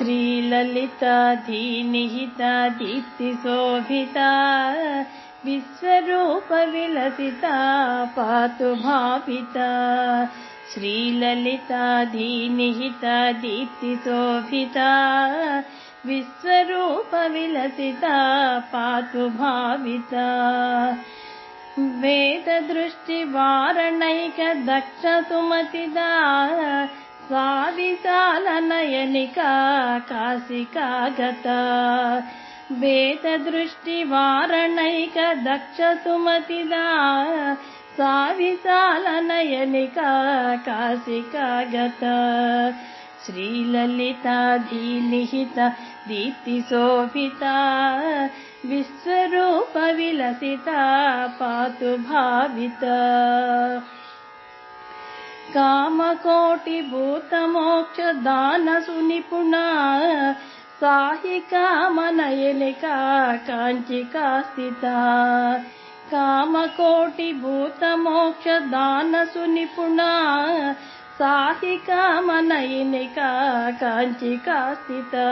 श्रीललिता धीनिहिता दीप्तिशोभिता विश्वरूपविलसिता पातु भाविता। श्रीललिता धीनिहिता दीप्तिशोभिता विश्वरूपविलसिता पातु भाविता। वेददृष्टिवारणैक दक्ष सुमतिदा सा विशालनयनिका काशिका गता। वेददृष्टिवारणैक दक्ष सुमतिदा सा विशालनयनिका काशिका गता। श्रीललिता धीनिहिता दीप्तिशोभिता विश्वरूपविलसिता पातु भाविता। कामकोटिभूतमोक्षदानसुनिपुणा साहिका मनयनिका काञ्चिका स्थिता। कामकोटिभूतमोक्षदानसुनिपुणा साहिका मनयनिका काञ्चिका स्थिता।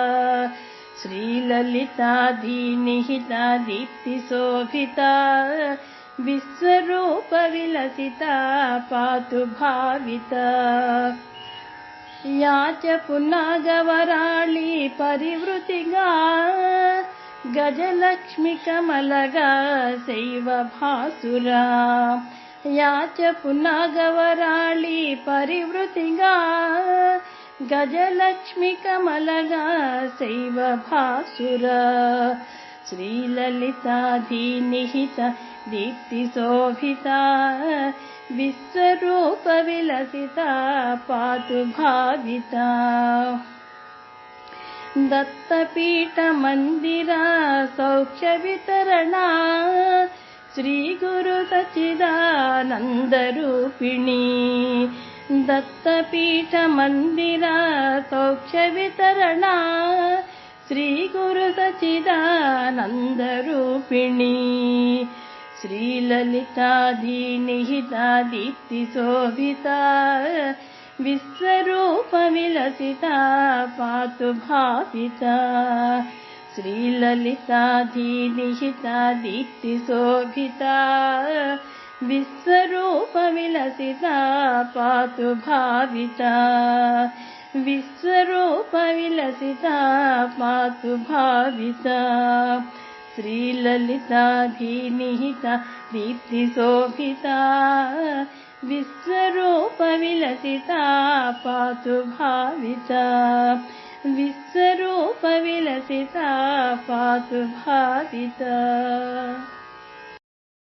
श्रीललिता धीनिहिता दीप्तिशोभिता विश्वरूपविलसिता पातु भाविता। या च पुन्नागवराळी परिवृतिगा गजलक्ष्मीकमलगा सैव भासुरा। या च पुन्नागवराळी परिवृतिगा गजलक्ष्मीकमलगा सैव भासुरा। श्रीललिता धीनिहिता दीप्तिशोभिता विश्वरूपविलसिता पातु भाविता। दत्तपीठमन्दिरा सौख्यवितरणा श्रीगुरुसच्चिदानन्दरूपिणी। दत्तपीठमन्दिरा सौख्यवितरणा श्रीगुरुसच्चिदानन्दरूपिणी। श्रीललिता धीनिहिता दीप्तिशोभिता विश्वरूपविलसिता पातु भाविता। श्रीललिता धीनिहिता दीप्तिशोभिता विश्वरूपविलसिता पातु भाविता। विश्वरूपविलसिता पातु भाविता। श्रीललिता धीनिहिता दीप्तिशोभिता विश्वरूपविलसिता पातु भाविता। विश्वरूपविलसिता पातु भाविता।